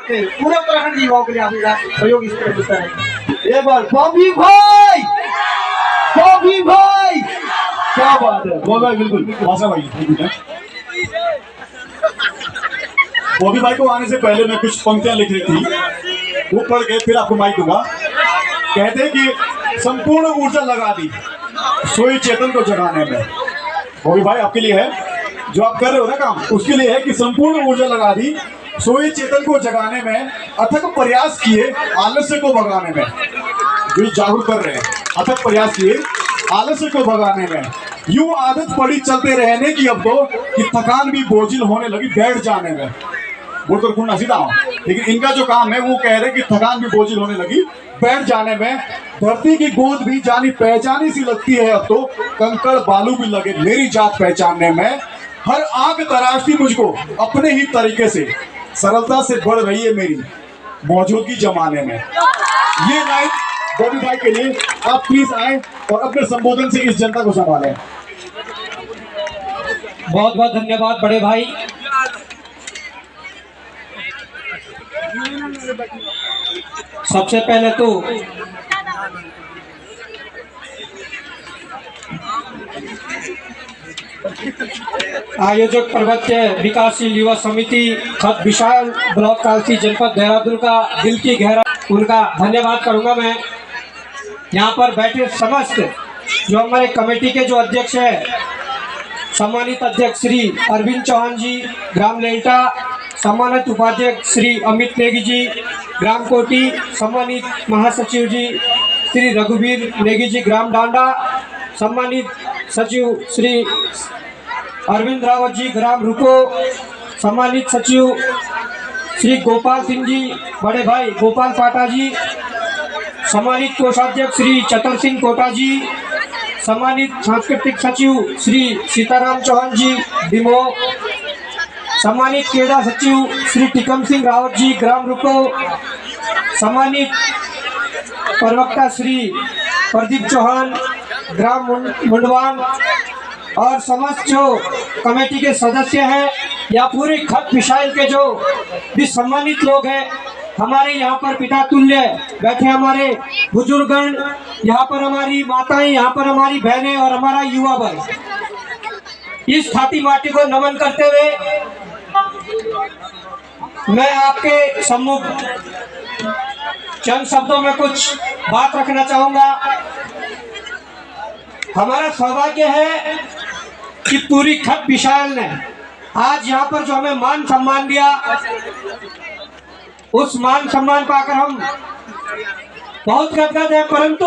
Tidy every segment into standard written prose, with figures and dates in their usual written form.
के पूरे उत्तराखंड युवाओं के लिए आपका सहयोग इस तरह मिलता है। एक बार बॉबी भाई, बॉबी भाई, क्या बात है बॉबी भाई, बिल्कुल भाषा भाई। बॉबी भाई को आने से पहले मैं कुछ पंक्तियां लिख रही थी, वो पढ़ के फिर आपको माइक दूंगा। कहते हैं कि संपूर्ण ऊर्जा लगा दी सोई चेतन को जगाने में। बॉबी भाई आपके लिए है, जो आप कर रहे हो ना काम, उसके लिए है कि संपूर्ण ऊर्जा लगा दी सोई चेतन को जगाने में, अथक प्रयास किए आलस्य को भगाने में। जो जागरूक कर रहे हैं, अथक प्रयास किए आलस्य को भगाने में। यूं आदत पड़ी चलते रहने की अब तो कि थकान भी बोझिल होने लगी बैठ जाने में। वो तो कुंडा सीधा हूं, लेकिन इनका जो काम है वो कह रहे कि थकान भी बोझिल होने लगी बैठ जाने में। धरती की गोद भी जानी पहचानी सी लगती है अब तो, कंकड़ बालू भी लगे मेरी जात पहचानने में। हर आंख तराशती मुझको अपने ही तरीके से, सरलता से बढ़ रही है मेरी मौजूदगी जमाने में। ये लाइन बॉबी भाई के लिए। आप प्लीज आए और अपने संबोधन से इस जनता को संभालें। बहुत बहुत धन्यवाद बड़े भाई। सबसे पहले तो आयोजक पर्वतीय विकासशील युवा समिति खत विशाल ब्लॉक कालसी जनपद देहरादून का दिल की गहरा उनका धन्यवाद करूंगा मैं। यहाँ पर बैठे समस्त जो हमारे कमेटी के जो अध्यक्ष है, सम्मानित अध्यक्ष श्री अरविंद चौहान जी ग्राम लेल्टा, सम्मानित उपाध्यक्ष श्री अमित नेगी जी ग्राम कोटी, सम्मानित महासचिव जी श्री रघुवीर नेगी जी ग्राम डांडा, सम्मानित सचिव श्री अरविंद रावत जी ग्राम रुको, सम्मानित सचिव श्री गोपाल सिंह जी, बड़े भाई गोपाल पाटा जी, सम्मानित कोषाध्यक्ष श्री चतर सिंह कोटा जी, सम्मानित सांस्कृतिक सचिव श्री सीताराम चौहान जी डिमो, सम्मानित क्रीड़ा सचिव श्री टिकम सिंह रावत जी ग्राम रुको, सम्मानित प्रवक्ता श्री प्रदीप चौहान ग्राम मुंडवान और समस्त जो कमेटी के सदस्य हैं या पूरे खत विशाल के जो भी सम्मानित लोग हैं, हमारे यहाँ पर पिता तुल्य बैठे हमारे बुजुर्गगण, यहाँ पर हमारी माताएं, यहाँ पर हमारी बहनें और हमारा युवा वर्ग, इस खाती माटी को नमन करते हुए मैं आपके सम्मुख चंद शब्दों में कुछ बात रखना चाहूंगा। हमारा सौभाग्य है कि पूरी खत विशाल ने आज यहाँ पर जो हमें मान सम्मान दिया, उस मान सम्मान पाकर हम बहुत गदगद है, परंतु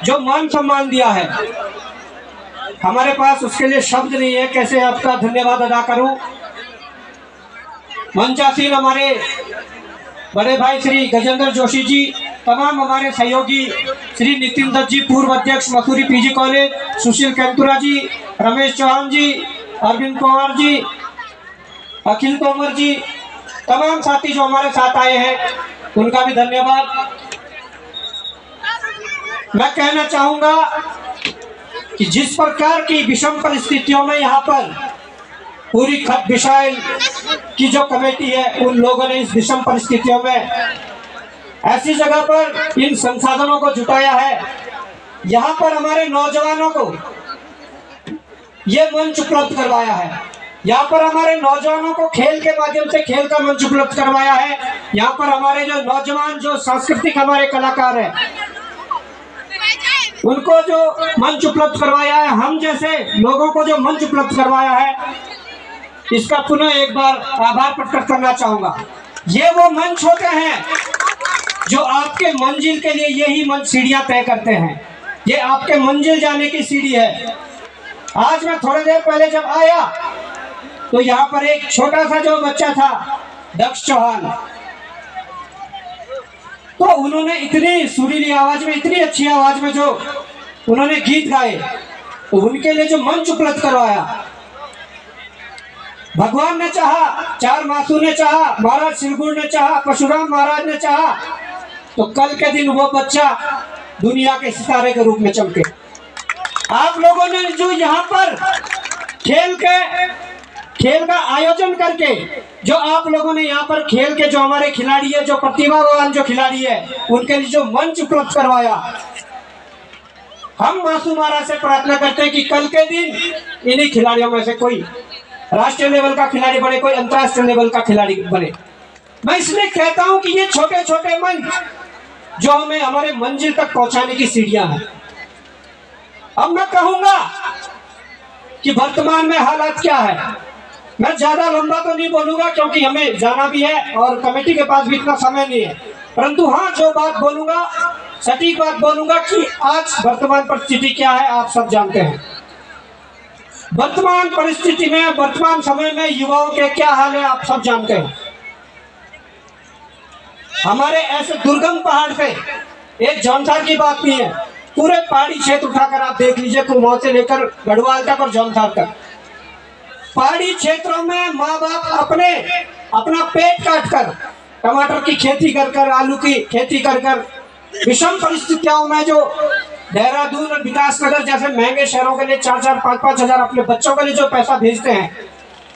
जो मान सम्मान दिया है हमारे पास उसके लिए शब्द नहीं है, कैसे आपका धन्यवाद अदा करूं। मंचासीन हमारे बड़े भाई श्री गजेंद्र जोशी जी, तमाम हमारे सहयोगी श्री नितिन दत्त जी पूर्व अध्यक्ष मसूरी पीजी कॉलेज, सुशील कैंतुरा जी, रमेश चौहान जी, अरविंद कुमार जी, अखिल तोमर जी, तमाम साथी जो हमारे साथ आए हैं उनका भी धन्यवाद। मैं कहना चाहूंगा कि जिस प्रकार की विषम परिस्थितियों में यहाँ पर पूरी खत विशाल की जो कमेटी है, उन लोगों ने इस विषम परिस्थितियों में ऐसी जगह पर इन संसाधनों को जुटाया है। यहाँ पर हमारे नौजवानों को ये मंच उपलब्ध करवाया है, यहाँ पर हमारे नौजवानों को खेल के माध्यम से खेल का मंच उपलब्ध करवाया है। यहाँ पर हमारे जो नौजवान जो सांस्कृतिक हमारे कलाकार हैं उनको जो मंच उपलब्ध करवाया है, हम जैसे लोगों को जो मंच उपलब्ध करवाया है, इसका पुनः एक बार आभार प्रकट करना चाहूंगा। ये वो मंच होते हैं जो आपके मंजिल के लिए यही मंच सीढ़ियां तय करते हैं। ये आपके मंजिल जाने की सीढ़ी है। आज मैं थोड़ी देर पहले जब आया तो यहाँ पर एक छोटा सा जो बच्चा था दक्ष चौहान, तो उन्होंने इतनी सुरीली आवाज में, इतनी अच्छी आवाज में जो उन्होंने गीत गाए, तो उनके लिए जो मंच उपलब्ध करवाया, भगवान ने चाहा, चार मासू ने चाहा, महाराज सिरगुड़ ने चाहा, परशुराम महाराज ने चाहा, तो कल के दिन वो बच्चा दुनिया के सितारे के रूप में चमके। आप लोगों ने जो यहाँ पर खेल के खेल का आयोजन करके जो आप लोगों ने यहाँ पर खेल के जो हमारे खिलाड़ी है, जो प्रतिभावान जो खिलाड़ी है, उनके लिए जो मंच उपलब्ध करवाया, हम मासूम महाराज से प्रार्थना करते हैं कि कल के दिन इन्हीं खिलाड़ियों में से कोई राष्ट्रीय लेवल का खिलाड़ी बने, कोई अंतर्राष्ट्रीय लेवल का खिलाड़ी बने। मैं इसलिए कहता हूं कि ये छोटे छोटे मंच जो हमें हमारे मंजिल तक पहुंचाने की सीढ़ियां हैं। अब मैं कहूंगा कि वर्तमान में हालात क्या है। मैं ज्यादा लंबा तो नहीं बोलूंगा क्योंकि हमें जाना भी है और कमेटी के पास भी इतना समय नहीं है, परंतु हाँ, जो बात बोलूंगा सटीक बात बोलूंगा कि आज वर्तमान परिस्थिति क्या है आप सब जानते हैं। वर्तमान परिस्थिति में, वर्तमान समय में युवाओं के क्या हाल है आप सब जानते हैं। हमारे ऐसे दुर्गम पहाड़ से, एक जौनसार की बात नहीं है, पूरे पहाड़ी क्षेत्र उठाकर आप देख लीजिए, कुमाऊं से लेकर गढ़वाल तक और जौनसार तक, पहाड़ी क्षेत्रों में माँ बाप अपना पेट काट कर टमाटर की खेती कर आलू की खेती कर विषम परिस्थितियों में जो देहरादून और विकासनगर जैसे महंगे शहरों के लिए 4-4, 5-5 हजार अपने बच्चों के लिए जो पैसा भेजते हैं,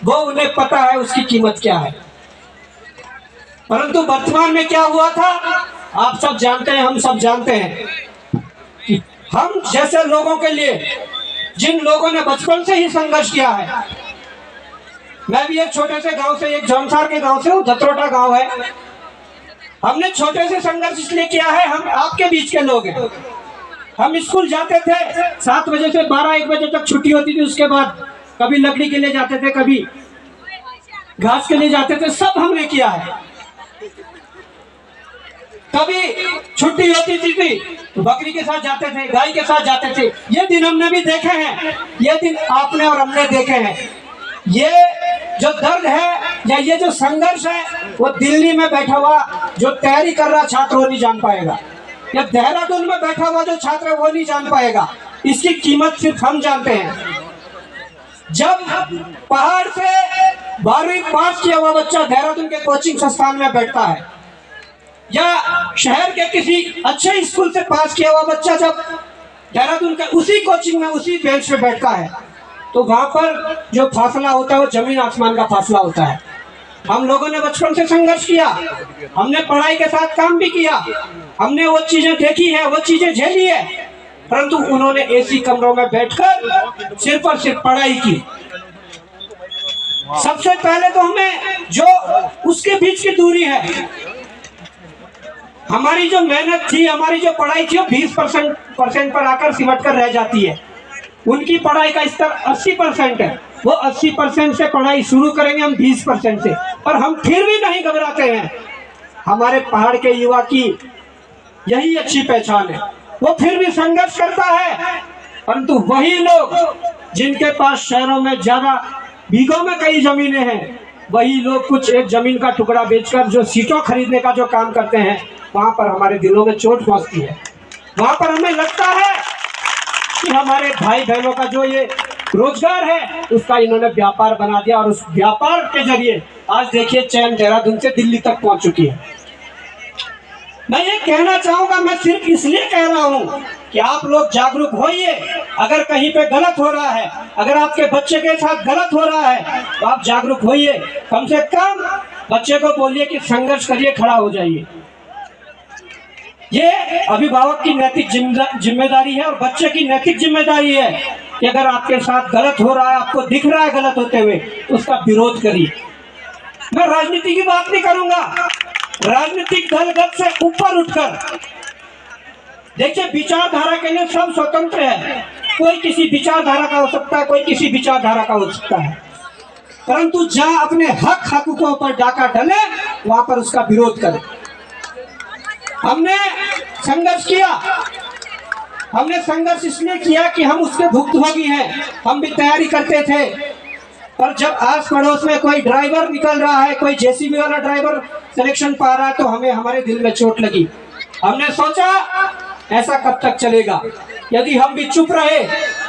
वो उन्हें पता है उसकी कीमत क्या है। परंतु वर्तमान में क्या हुआ था आप सब जानते हैं, हम सब जानते हैं कि हम जैसे लोगों के लिए, जिन लोगों ने बचपन से ही संघर्ष किया है, मैं भी एक छोटे से गांव से, एक जौनसार के गांव से हूँ, दत्रोटा गांव है। हमने छोटे से संघर्ष इसलिए किया है, हम आपके बीच के लोग हैं। हम स्कूल जाते थे 7 बजे से 12-1 बजे तक छुट्टी होती थी, उसके बाद कभी लकड़ी के लिए जाते थे, कभी घास के लिए जाते थे, सब हमने किया है। कभी छुट्टी होती थी तो बकरी के साथ जाते थे, गाय के साथ जाते थे। ये दिन हमने भी देखे हैं, ये दिन आपने और हमने देखे हैं। ये जो दर्द है या ये जो संघर्ष है, वो दिल्ली में बैठा हुआ जो तैयारी कर रहा छात्र वो नहीं जान पाएगा, या देहरादून में बैठा हुआ जो छात्र है वो नहीं जान पाएगा। इसकी कीमत सिर्फ हम जानते हैं। जब पहाड़ से 12वीं पास किया हुआ बच्चा देहरादून के कोचिंग संस्थान में बैठता है, या शहर के किसी अच्छे स्कूल से पास किया हुआ बच्चा जब देहरादून के उसी कोचिंग में उसी बेंच पे बैठता है, तो वहां पर जो फासला होता है वो जमीन आसमान का फासला होता है। हम लोगों ने बचपन से संघर्ष किया, हमने पढ़ाई के साथ काम भी किया, हमने वो चीजें देखी है, वो चीजें झेली है, परंतु उन्होंने एसी कमरों में बैठकर सिर्फ और सिर्फ पढ़ाई की। सबसे पहले तो हमें जो उसके बीच की दूरी है, हमारी जो मेहनत थी, हमारी जो पढ़ाई थी, वो 20% पर आकर सिमट कर रह जाती है। उनकी पढ़ाई का स्तर 80% है, वो 80% से पढ़ाई शुरू करेंगे हम 20% से, और हम फिर भी नहीं घबराते हैं। हमारे पहाड़ के युवा की यही अच्छी पहचान है, वो फिर भी संघर्ष करता है। परंतु वही लोग जिनके पास शहरों में ज्यादा बीघों में कई जमीनें हैं, वही लोग कुछ एक जमीन का टुकड़ा बेचकर जो सीटों खरीदने का जो काम करते हैं, वहां पर हमारे दिलों में चोट पहुंचती है। वहां पर हमें लगता है कि हमारे भाई बहनों का जो ये रोजगार है उसका इन्होंने व्यापार बना दिया, और उस व्यापार के जरिए आज देखिए चैन देहरादून से दिल्ली तक पहुंच चुकी है। मैं ये कहना चाहूंगा, मैं सिर्फ इसलिए कह रहा हूं कि आप लोग जागरूक होइए। अगर कहीं पे गलत हो रहा है, अगर आपके बच्चे के साथ गलत हो रहा है, तो आप जागरूक होइए। कम से कम बच्चे को बोलिए कि संघर्ष करिए, खड़ा हो जाइए। ये अभिभावक की नैतिक जिम्मेदारी है और बच्चे की नैतिक जिम्मेदारी है कि अगर आपके साथ गलत हो रहा है, आपको दिख रहा है गलत होते हुए, तो उसका विरोध करिए। मैं राजनीति की बात नहीं करूंगा, राजनीतिक दलगत से ऊपर उठकर देखिए, विचारधारा के लिए सब स्वतंत्र है। कोई किसी विचारधारा का हो सकता है, कोई किसी विचारधारा का हो सकता है, परंतु जहां अपने हकों पर डाका डले वहां पर उसका विरोध करें। हमने संघर्ष किया, हमने संघर्ष इसलिए किया कि हम उसके भुक्तभोगी हैं। हम भी तैयारी करते थे, पर जब आस पड़ोस में कोई ड्राइवर निकल रहा है, कोई जेसीबी वाला ड्राइवर सिलेक्शन पा रहा है, तो हमें हमारे दिल में चोट लगी। हमने सोचा ऐसा कब तक चलेगा। यदि हम भी चुप रहे,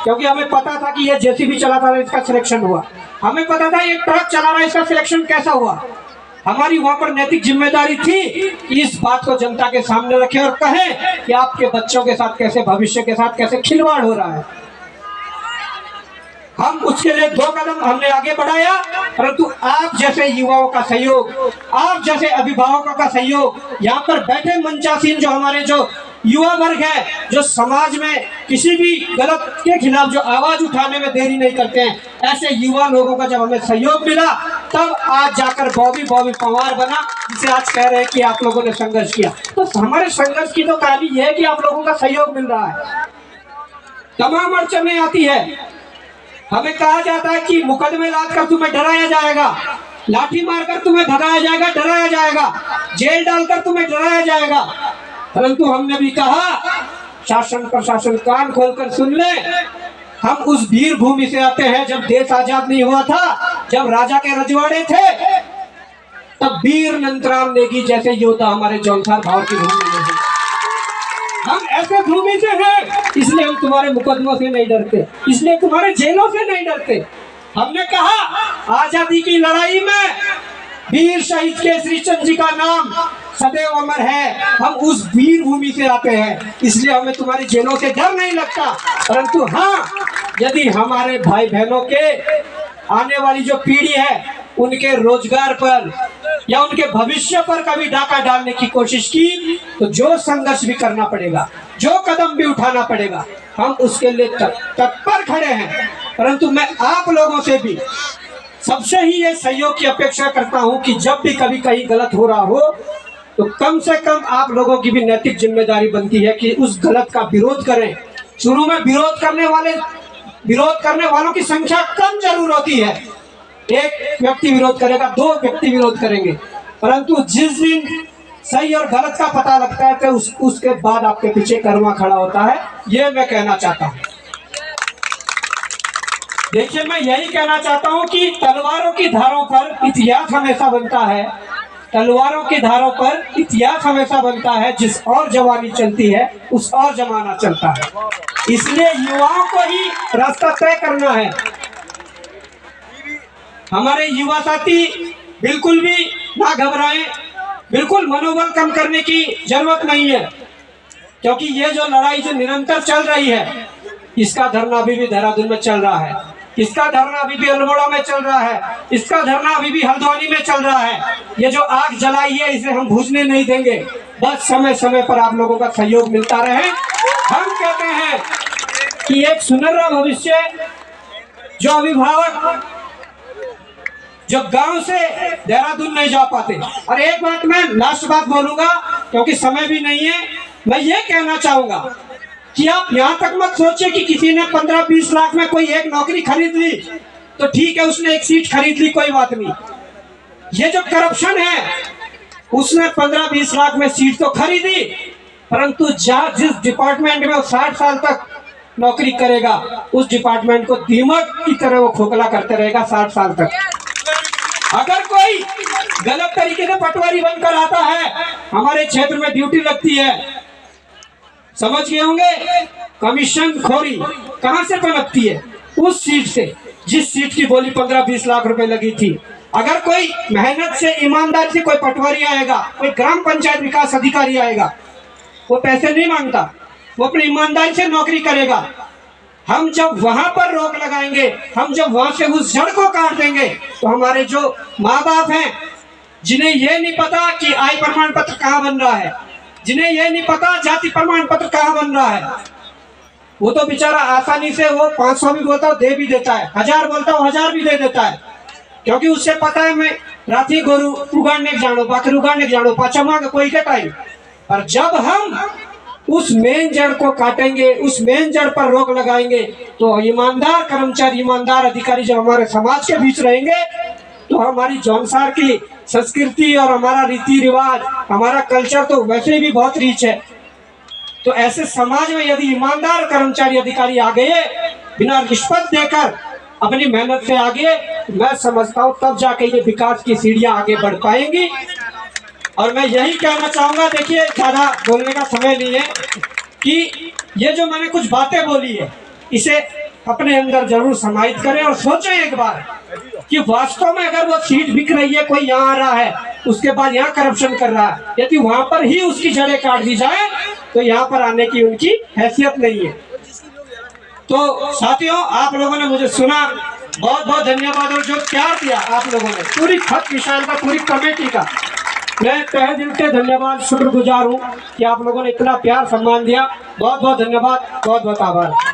क्योंकि हमें पता था कि ये जेसीबी चला था इसका सिलेक्शन हुआ, हमें पता था ये ट्रक चला रहा है इसका सिलेक्शन कैसा हुआ, हमारी वहां पर नैतिक जिम्मेदारी थी कि इस बात को जनता के सामने रखें और कहें कि आपके बच्चों के साथ कैसे, भविष्य के साथ कैसे खिलवाड़ हो रहा है। हम उसके लिए 2 कदम हमने आगे बढ़ाया, परंतु आप जैसे युवाओं का सहयोग, आप जैसे अभिभावकों का सहयोग, यहाँ पर बैठे मंचासीन जो हमारे जो युवा वर्ग है, जो समाज में किसी भी गलत के खिलाफ जो आवाज उठाने में देरी नहीं करते हैं, ऐसे युवा लोगों का जब हमें सहयोग मिला, तब आज जाकर बॉबी पवार बना, जिसे आज कह रहे हैं कि आप लोगों ने संघर्ष किया। तो हमारे संघर्ष की तो कहानी यह है कि आप लोगों का सहयोग मिल रहा है। तमाम अड़चनें आती है, हमें कहा जाता है कि मुकदमे लादकर तुम्हें डराया जाएगा, लाठी मारकर तुम्हें भगाया जाएगा, डराया जाएगा, जेल डालकर तुम्हें डराया जाएगा, परंतु हमने भी कहा शासन प्रशासन कान खोलकर सुन ले। हम उस वीर भूमि से आते हैं, जब देश आजाद नहीं हुआ था, जब राजा के रजवाड़े थे, तब वीर नंदराम नेगी जैसे योद्धा हमारे जौनसार भाव की भूमि में है। हम ऐसे भूमि से हैं, इसलिए हम तुम्हारे मुकदमों से नहीं डरते, इसलिए तुम्हारे जेलों से नहीं डरते। हमने कहा आजादी की लड़ाई में वीर शहीद केसरी चंद जी का नाम सदैव अमर है। हम उस वीर भूमि से आते हैं, इसलिए हमें तुम्हारी जेलों से डर नहीं लगता। परंतु हाँ, यदि हमारे भाई बहनों के आने वाली जो पीढ़ी है, उनके रोजगार पर या उनके भविष्य पर कभी डाका डालने की कोशिश की, तो जो संघर्ष भी करना पड़ेगा, जो कदम भी उठाना पड़ेगा, हम उसके लिए तत्पर खड़े हैं। परंतु मैं आप लोगों से भी सबसे ही ये सहयोग की अपेक्षा करता हूं कि जब भी कभी कहीं गलत हो रहा हो, तो कम से कम आप लोगों की भी नैतिक जिम्मेदारी बनती है कि उस गलत का विरोध करें। शुरू में विरोध करने वालों की संख्या कम जरूर होती है, 1 व्यक्ति विरोध करेगा, 2 व्यक्ति विरोध करेंगे, परंतु जिस दिन सही और गलत का पता लगता है, तो उसके बाद आपके पीछे कर्मा खड़ा होता है। ये मैं कहना चाहता हूँ। देखिए, मैं यही कहना चाहता हूँ कि तलवारों की धारों पर इतिहास हमेशा बनता है, तलवारों की धारों पर इतिहास हमेशा बनता है। जिस और जवानी चलती है, उस और जमाना चलता है। इसलिए युवाओं को ही रास्ता तय करना है। हमारे युवा साथी बिल्कुल भी ना घबराएं, बिल्कुल मनोबल कम करने की जरूरत नहीं है, क्योंकि ये जो लड़ाई जो निरंतर चल रही है, इसका धरना अभी भी देहरादून में चल रहा है, इसका धरना अभी भी अल्मोड़ा में चल रहा है, इसका धरना अभी भी हल्द्वानी में चल रहा है। ये जो आग जलाई है, इसे हम बुझने नहीं देंगे। बस समय समय पर आप लोगों का सहयोग मिलता रहे। हम कहते हैं कि एक सुनहरा भविष्य, जो अभिभावक जो गांव से देहरादून नहीं जा पाते, और एक बात मैं लास्ट बात बोलूंगा, क्योंकि समय भी नहीं है, मैं ये कहना चाहूंगा कि आप यहाँ तक मत सोचिए कि किसी ने 15-20 लाख में कोई एक नौकरी खरीद ली तो ठीक है, उसने एक सीट खरीद ली, कोई बात नहीं। ये जो करप्शन है, उसने 15-20 लाख में सीट तो खरीदी, परंतु जिस डिपार्टमेंट में वो 60 साल तक नौकरी करेगा, उस डिपार्टमेंट को दीमक की तरह वो खोखला करते रहेगा 60 साल तक। अगर कोई गलत तरीके से पटवारी बनकर आता है, हमारे क्षेत्र में ड्यूटी लगती है, समझ गए होंगे, कमीशन खोरी कहां से पनपती है? उस सीट से, जिस सीट की बोली 15-20 लाख रुपए लगी थी। अगर कोई मेहनत से, ईमानदारी से कोई पटवारी आएगा, कोई ग्राम पंचायत विकास अधिकारी आएगा, वो पैसे नहीं मांगता, वो अपनी ईमानदारी से नौकरी करेगा। हम जब वहां पर रोक लगाएंगे, हम जब वहां से उस जड़ को काट देंगे, तो हमारे जो माँ बाप हैं, जिन्हें ये नहीं पता कि आय प्रमाण पत्र कहाँ बन रहा है, जिन्हें ये नहीं पता जाति प्रमाण पत्र कहाँ बन रहा है, वो तो बेचारा आसानी से वो 500 भी बोलता दे भी देता है, 1000 बोलता है 1000 भी दे देता है, क्योंकि उससे पता है मैं राती गोरू उगाड़ने जानो, बकरी उगाड़ने जानो, पाचमा का कोई के टाइम। और जब हम उस मेन जड़ को काटेंगे, उस मेन जड़ पर रोक लगाएंगे, तो ईमानदार कर्मचारी, ईमानदार अधिकारी जब हमारे समाज के बीच रहेंगे, तो हमारी जौनसार की संस्कृति और हमारा रीति रिवाज, हमारा कल्चर तो वैसे भी बहुत रिच है। तो ऐसे समाज में यदि ईमानदार कर्मचारी अधिकारी आ गए, बिना रिश्वत देकर अपनी मेहनत से आगे, मैं समझता हूँ तब जाके ये विकास की सीढ़ियां आगे बढ़ पाएंगी। और मैं यही कहना चाहूंगा, देखिए ज़्यादा बोलने का समय नहीं है, कि ये जो मैंने कुछ बातें बोली है, इसे अपने अंदर जरूर समाहित करें और सोचें एक बार कि वास्तव में अगर वो सीट बिक रही है, कोई यहाँ आ रहा है, उसके बाद यहाँ करप्शन कर रहा है, यदि वहां पर ही उसकी जड़ें काट दी जाए, तो यहाँ पर आने की उनकी हैसियत नहीं है। तो साथियों, आप लोगों ने मुझे सुना, बहुत बहुत धन्यवाद। और जो प्यार दिया आप लोगों ने पूरी खत विशाल का, पूरी कमेटी का, मैं तहे दिल से धन्यवाद, शुक्रगुजार हूँ कि आप लोगों ने इतना प्यार सम्मान दिया। बहुत बहुत धन्यवाद, बहुत बहुत आभार।